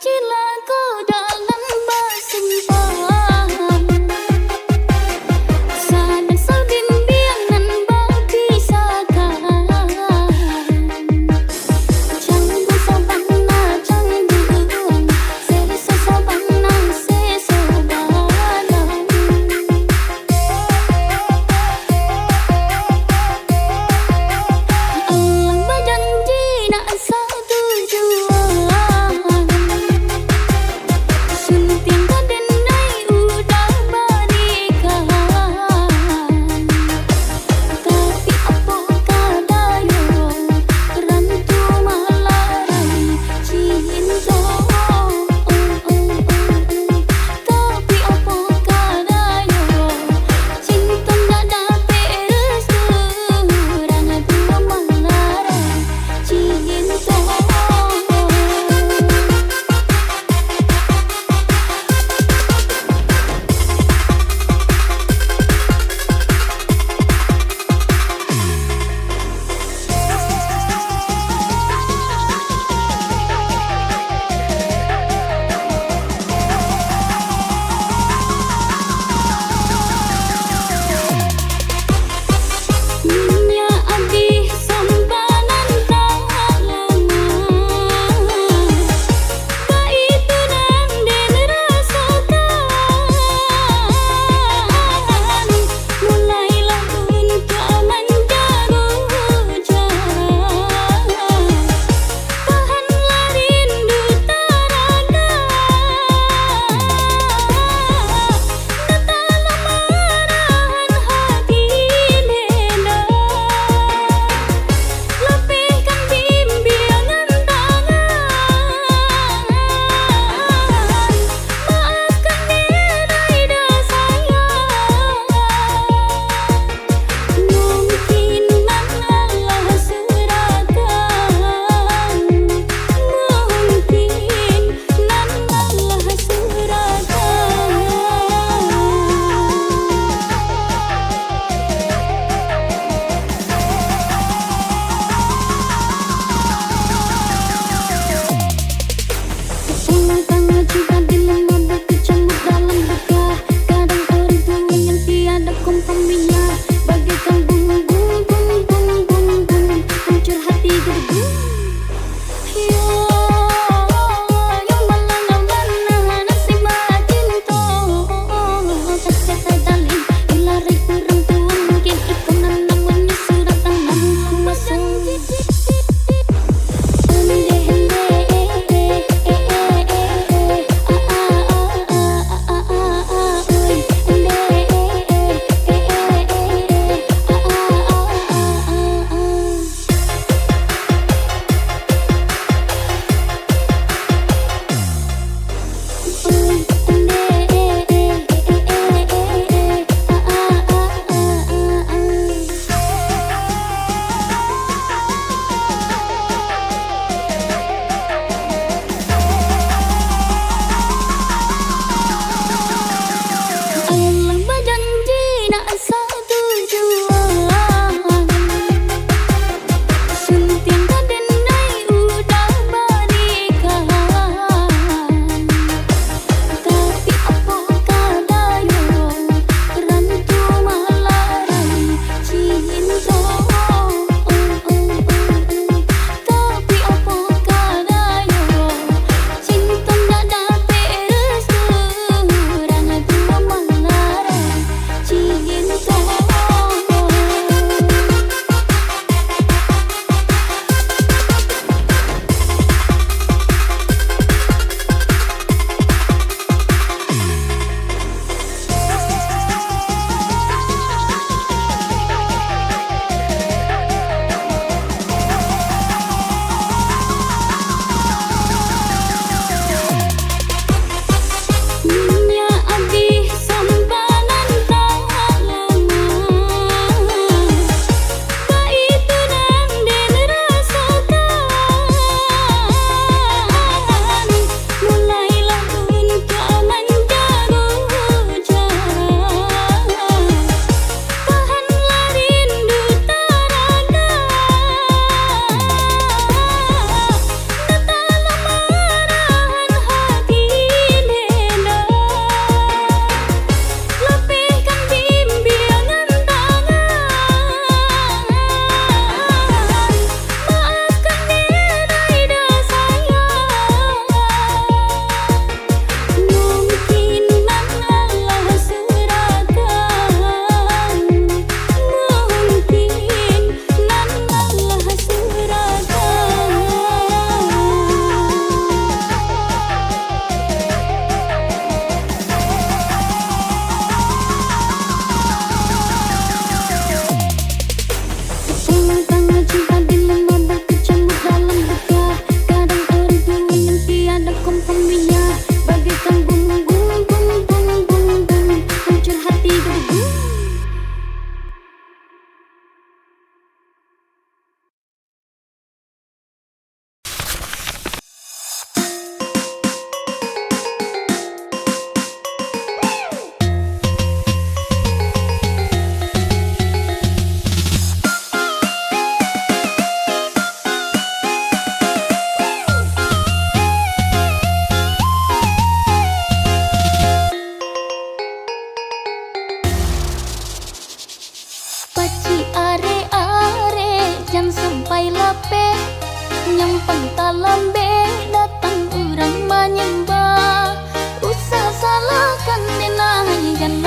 Cilaku dalam bersumpah Sadan bimbingan berpisahkan Canggu sabana canggu Seso sabana seso balang Allah berjanji nak satu tujuan Sunting kadenai udah berikan Tapi apakah dayo Rantu malarai cinta Tapi apakah dayo Cinta tak dapat restu Rantu malarai cinta Dunia abdi sambanan tak lama Kaitu dan den rasakan Mulailah untuk menjaga jarak Tahanlah rindu tarakan Datanglah marahan hati beda Lepihkan bimbingan tangan Maafkan diri dah sayang Mungkin nan Allah surakan Mungkin nan Allah surakan Tengah juga dilema berkecamuk dalam duka Kadang orang tua yang tiada komprominya Bagaikan bung Hancur hati gerbu Ya yang mana nasib cinta Terkata dalih Ilari kurang tuan mungkin ikonan namanya surat tangan Masuk Hende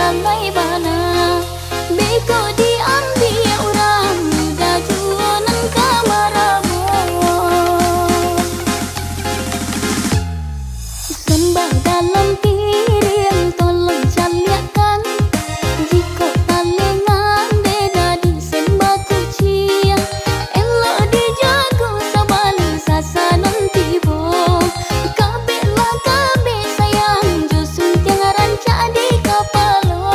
langai bana beko diambil orang muda jualan kamarabo sembah dalam piring tolong caliakan jika talengan beda disembah kucing elok dijago sabali sasanan tibo kabe lah kabe sayang jusun tiang rancak di kapalo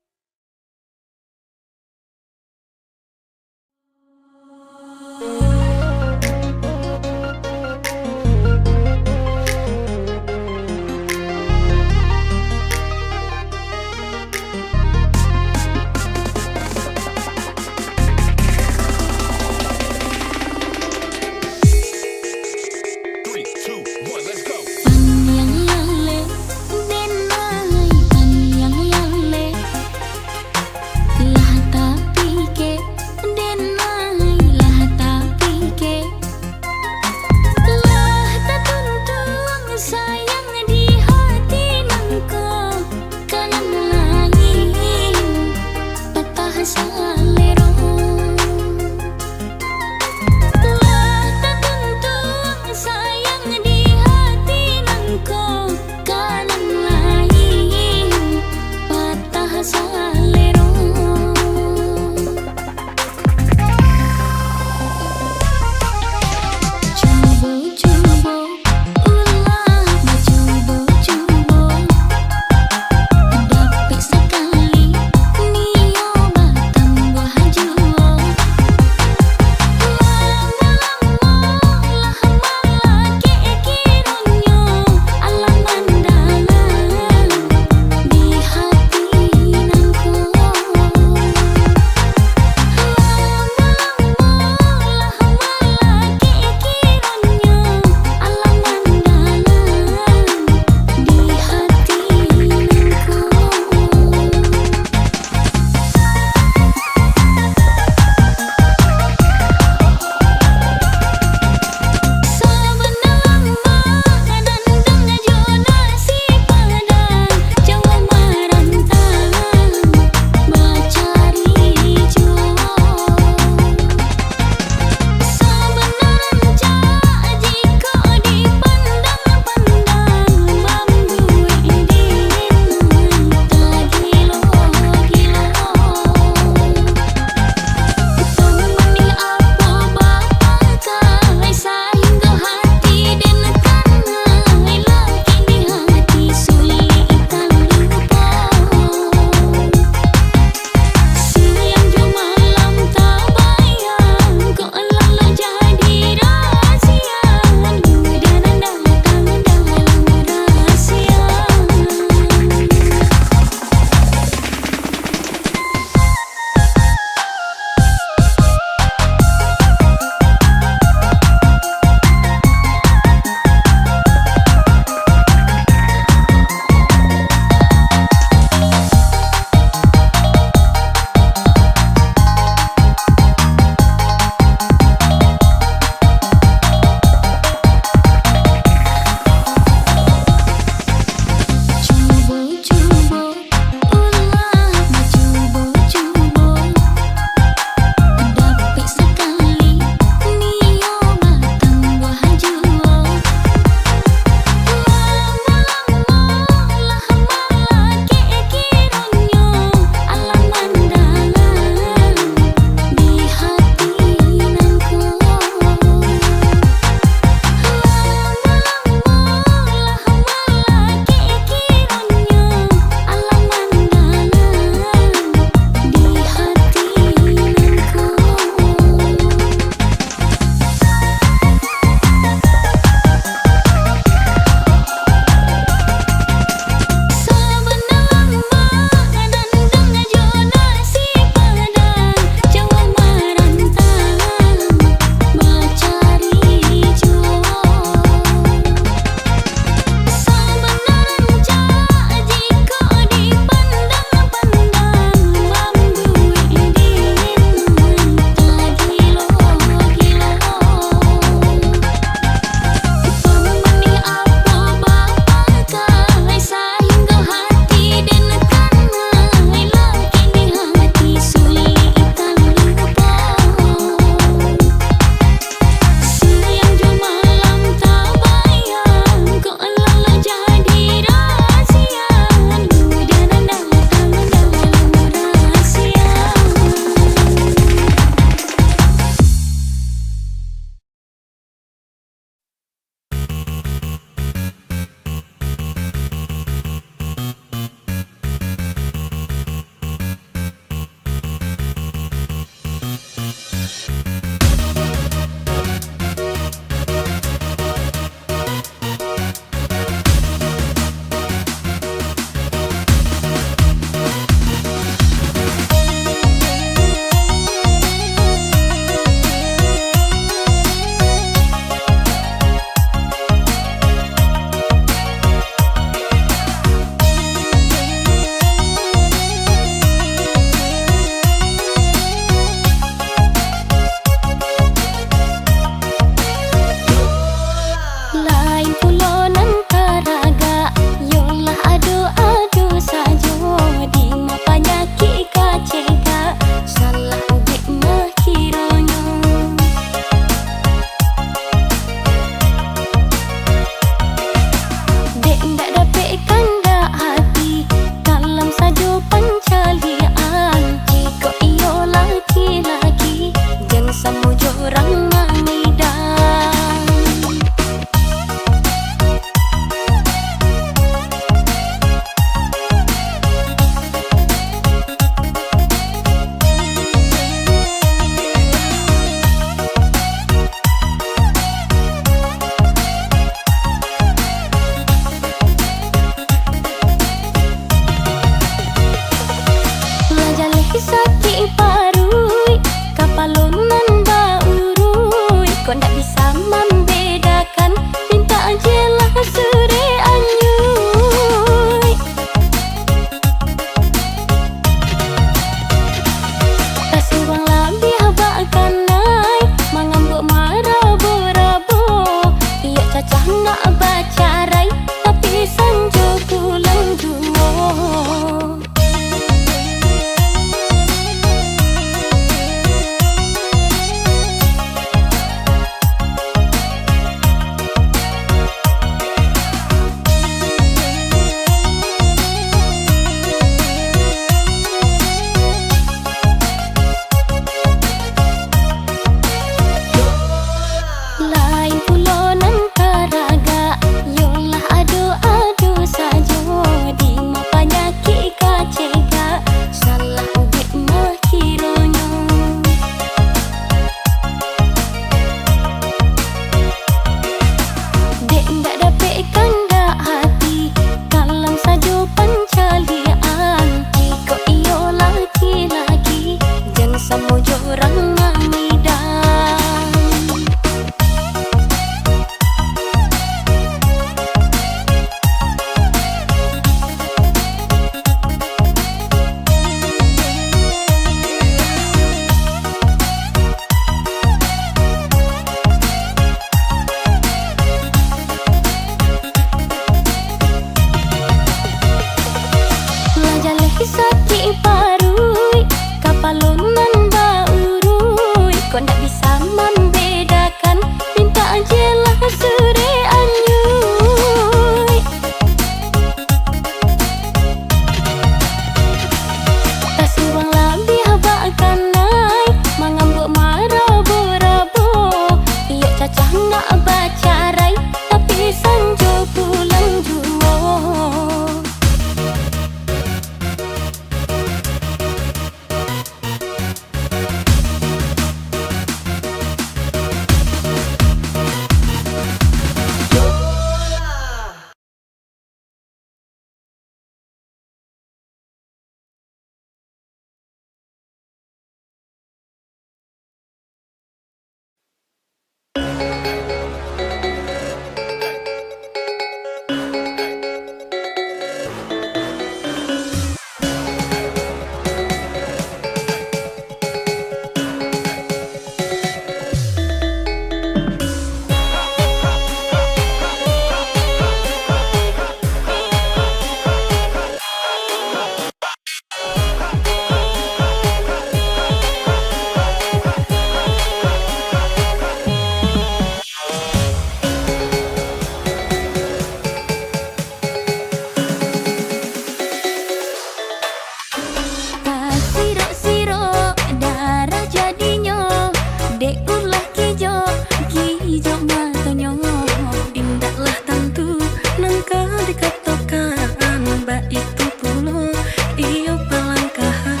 dikatakan mbak itu pulo iyo palangkahan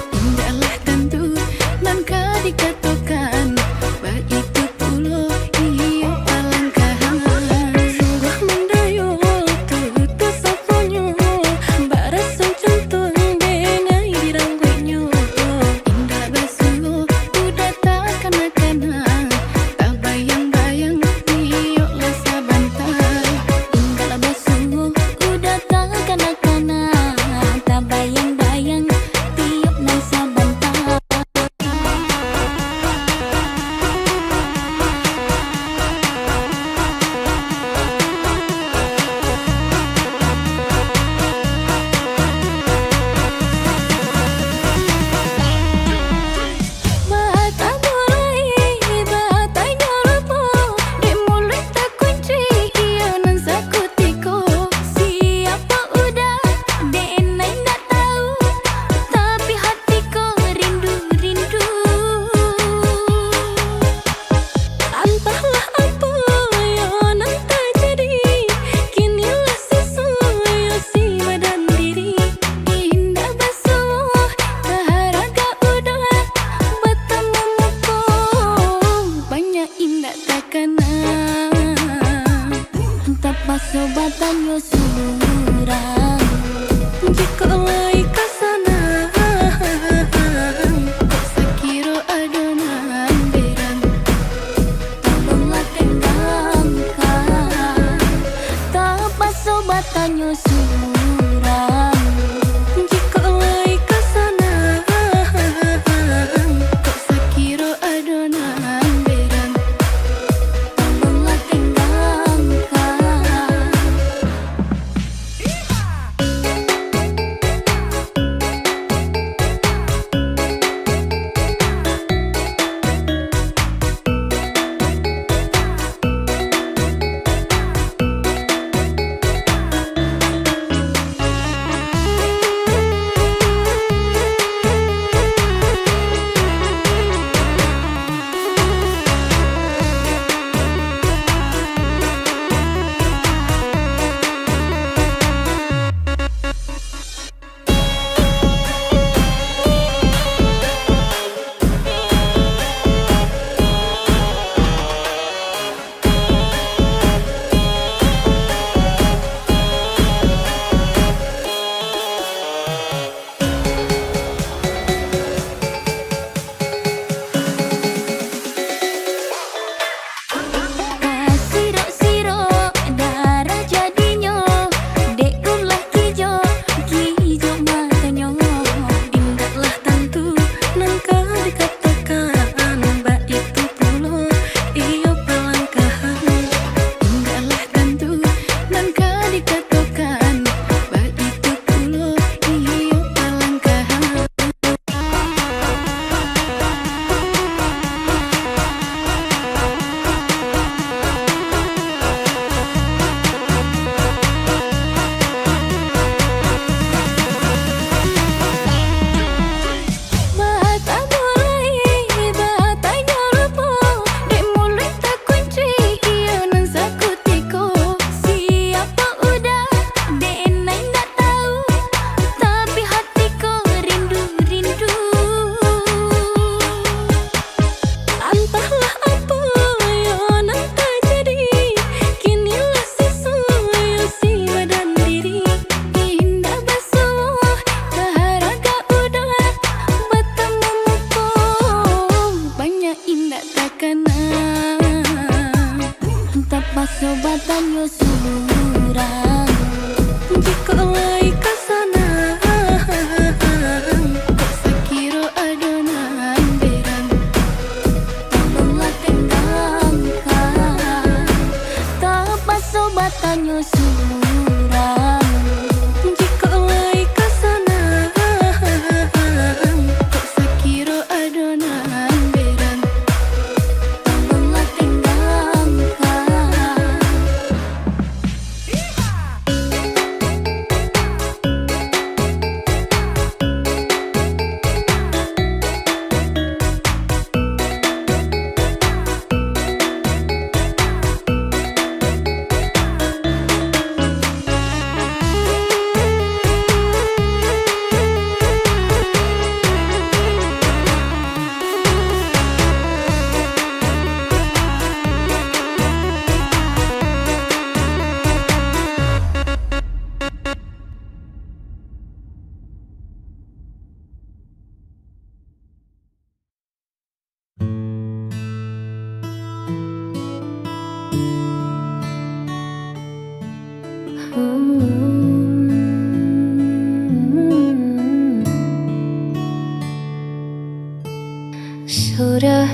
indahlah tentu nangka dikatakan mbak itu pulo iyo palangkahan sungguh mendayo tutu saponyo mbak rasa contoh bengai dirangguenyo indah basuh udah tak kena-kena tak bayang-bayang iyo lesa bantai indah basuh udah tak kena-kena tak bayang-bayang iyo lesa bantai Bata borai, bata nyoropo, di mulut tak kunci, iyo nan sakutiko. Siapa udah, denai nggak tahu, tapi hatiku rindu-rindu. Entahlah apa yang nan terjadi, kinilah sesuai si badan diri. Indah basuh, daharaga udah bertemu muka, banyak indah tak kena. Entah basuh badannya surang, jika lai kasana, kok sekiro adonan berang. Tolonglah tenangkan, tak basuh badannya surang. Jika lai kasana, kok sekiro adonan berang. Tolonglah tenangkan.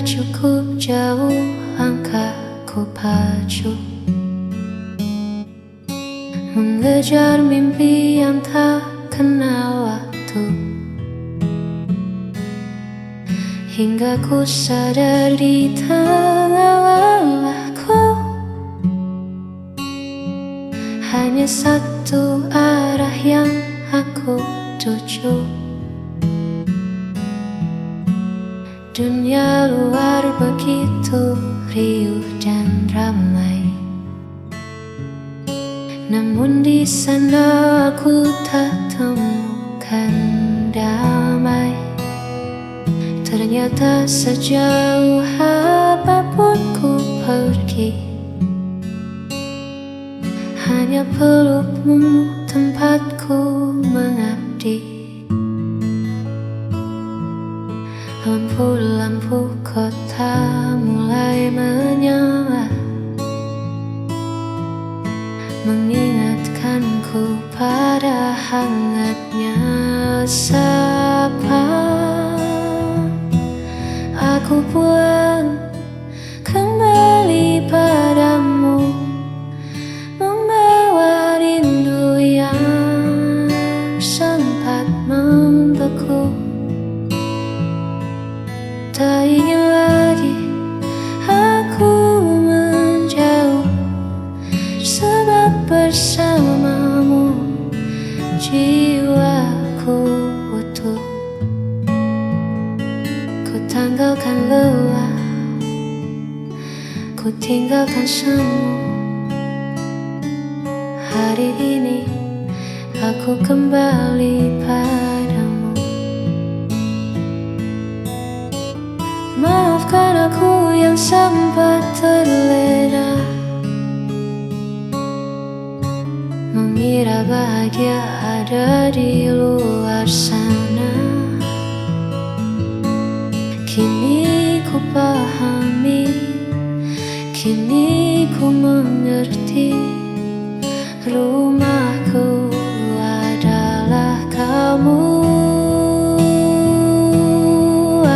cukup jauh langkah ku pacu, mengejar mimpi yang tak kenal waktu, hingga ku sadar di tengah lelahku hanya satu arah yang aku tuju. Dunia luar begitu riuh dan ramai, namun di sana aku tak temukan damai. Ternyata sejauh apapun ku pergi, hanya pelukmu tempatku mengabdi. Lampu-lampu kota mulai menyala, mengingatkanku pada hangatnya sapa. Aku pulang kembali padamu, membawa rindu yang sempat membeku. Tak ingin lagi aku menjauh, sebab bersamamu jiwaku utuh. Ku tanggalkan lelah, ku tinggalkan semu. Hari ini aku kembali padamu. Maafkan aku yang sempat terlena, mengira bahagia ada di luar sana. Kini ku pahami, kini ku mengerti, rumahku adalah kamu.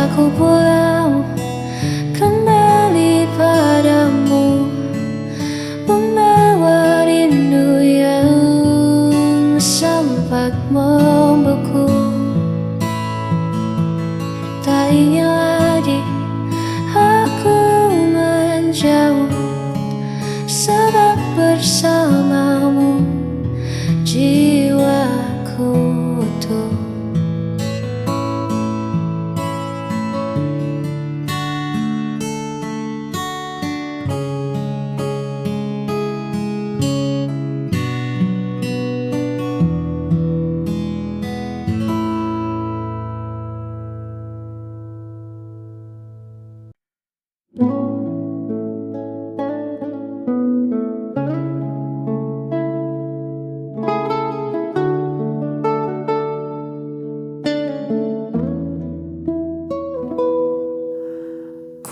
Aku pulang kembali padamu, membawa rindu yang sempat membeku. Tak ingin lagi aku menjauh, sebab bersamamu jiwaku utuh.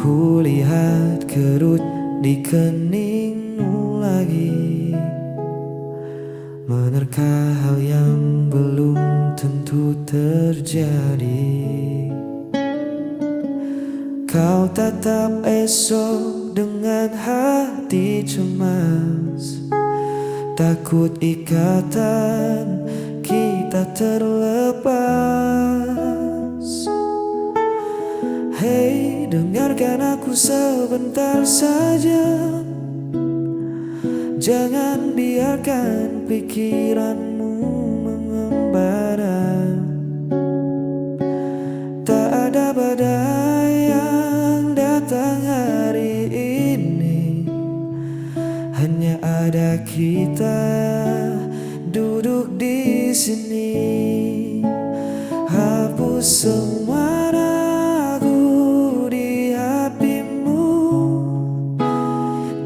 Kulihat kerut di keningmu lagi, menerka hal yang belum tentu terjadi. Kau tatap esok dengan hati cemas, takut ikatan kita terlepas. Hei, dengarkan aku sebentar saja, jangan biarkan pikiranmu mengembara. Tak ada badai yang datang hari ini, hanya ada kita duduk di sini. Hapus semua ragu di hatimu,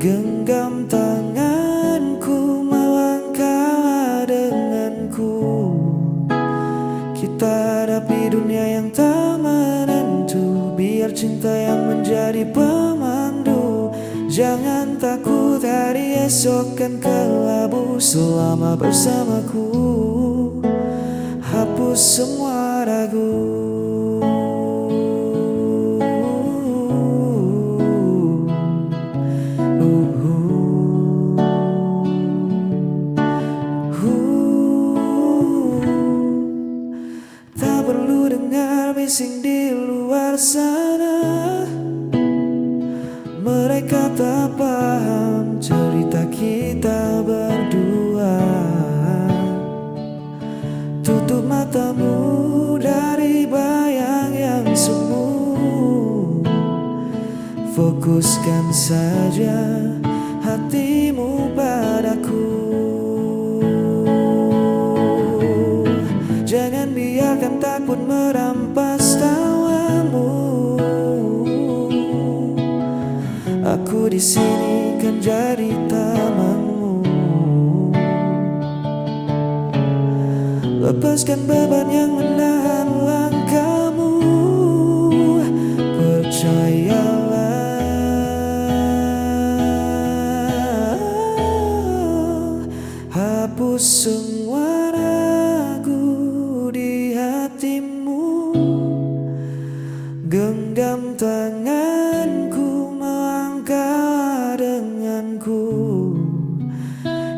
genggam tanganku, melangkah denganku. Kita hadapi dunia yang tak menentu, biar cinta yang menjadi pemandu. Jangan takut, hari esok kan kelabu selama bersamaku. Hapus semua ragu. Fokuskan saja hatimu padaku. Jangan biarkan takut merampas tawamu. Aku di sini kan jadi tamanmu. Lepaskan beban yang menahan langkahmu. Percayalah, hapus semua ragu di hatimu. Genggam tanganku, melangkah denganku.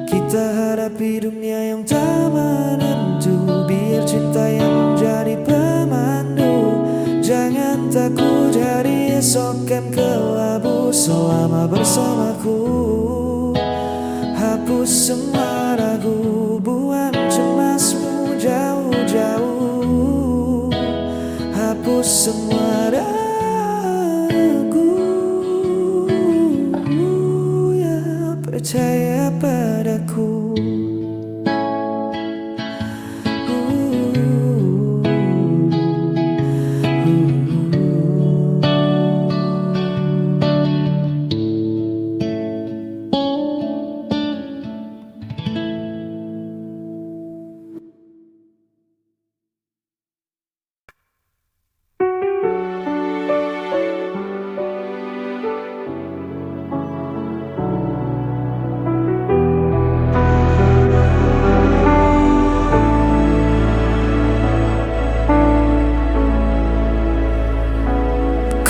Kita hadapi dunia yang tak menentu. Biar cinta yang menjadi pemandu. Jangan takut, hari esok kan kelabu selama bersamaku. Hapus semua ragu, buang cemasmu jauh-jauh. Hapus semua ragu, ya percaya padaku.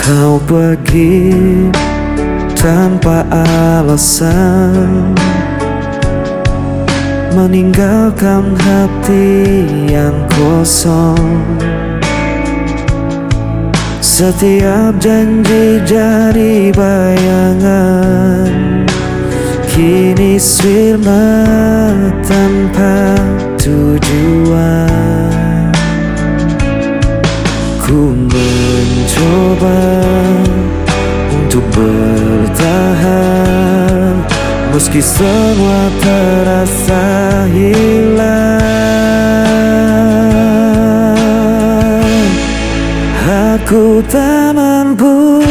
Kau pergi tanpa alasan, meninggalkan hati yang kosong. Setiap janji jadi bayangan, kini sirna tanpa tujuan. Ku mencoba untuk bertahan, meski semua terasa hilang. Aku tak mampu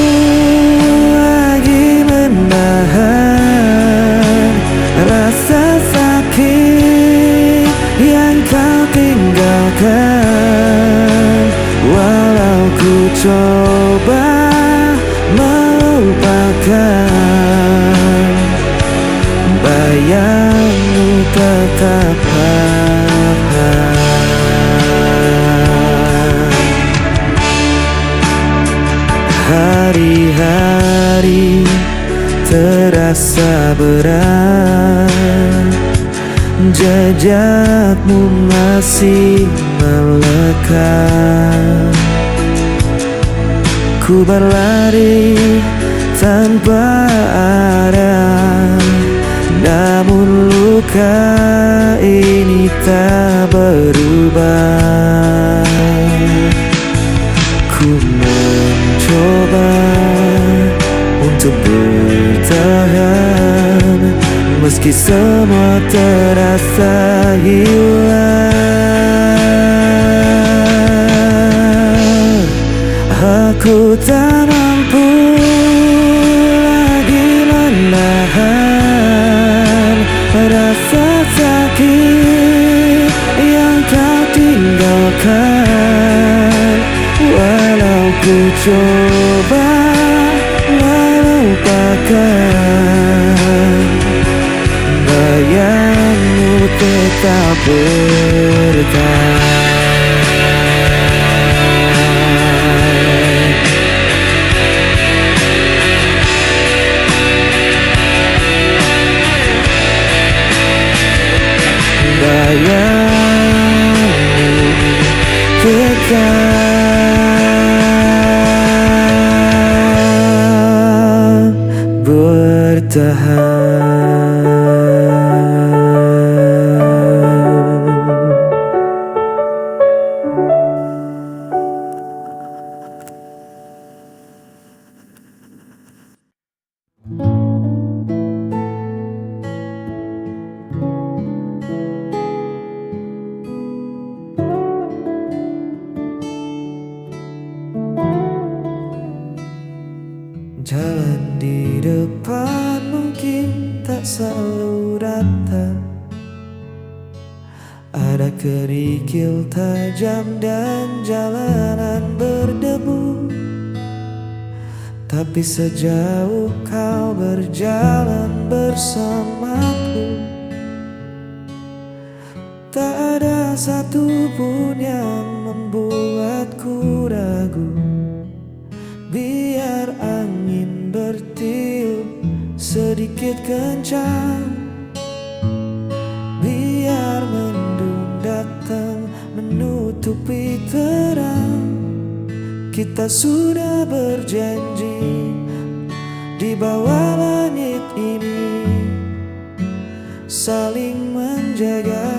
lagi menahan rasa sakit yang kau tinggalkan. Walau ku coba melupakan, bayangmu tetap ada. Hari-hari terasa berat, jejakmu masih melekat. Ku berlari tanpa arah, namun luka ini tak berubah. Ku mencoba untuk bertahan, meski semua terasa hilang. Aku tak mampu lagi menahan rasa sakit yang kau tinggalkan. Walau ku coba melupakan, bayangmu tetap bertahan. Bayangmu tetap bertahan. Ada kerikil tajam dan jalanan berdebu, tapi sejauh kau berjalan bersamaku, tak ada satupun yang membuatku ragu. Biar angin bertiup sedikit kencang, biar mendung datang menutupi terang, kita sudah berjanji di bawah langit ini saling menjaga,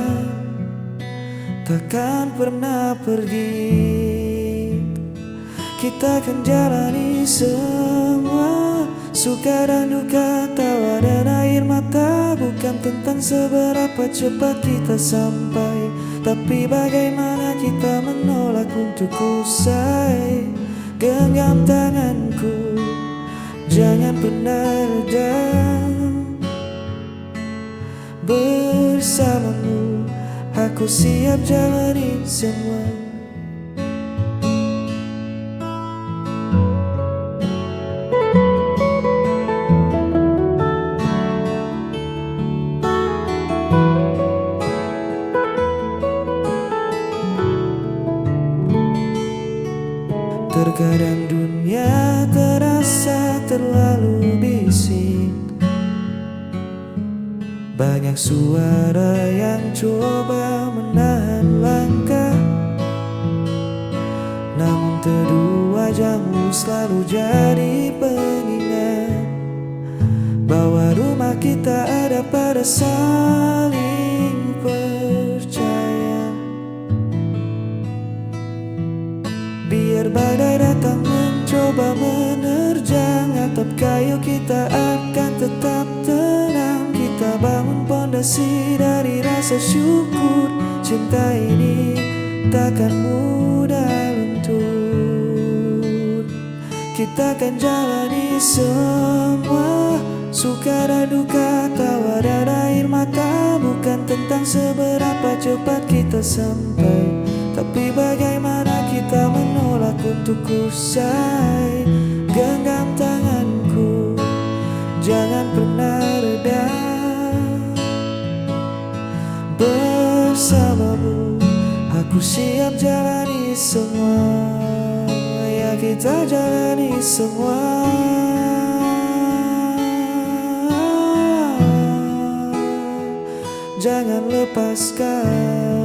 takkan pernah pergi. Kita akan jalani semua suka dan duka, tawa dan air mata. Bukan tentang seberapa cepat kita sampai, tapi bagaimana kita menolak untuk usai. Genggam tanganku, jangan pernah reda. Bersamamu, aku siap jalani semua. Terkadang dunia terasa terlalu bising, banyak suara yang coba menahan langkah. Namun teduh wajahmu selalu jadi pengingat bahwa rumah kita ada pada saling percaya. Biar badai datang mencoba menerjang atap kayu, kita akan tetap tenang. Kita bangun pondasi dari rasa syukur. Cinta ini takkan mudah luntur. Kita akan jalani semua suka dan duka, tawa dan air mata. Bukan tentang seberapa cepat kita sampai, tapi bagaimana kita menolak untuk usai. Genggam tanganku, jangan pernah reda. Bersamamu, aku siap jalani semua. Ya kita jalani semua. Jangan lepaskan.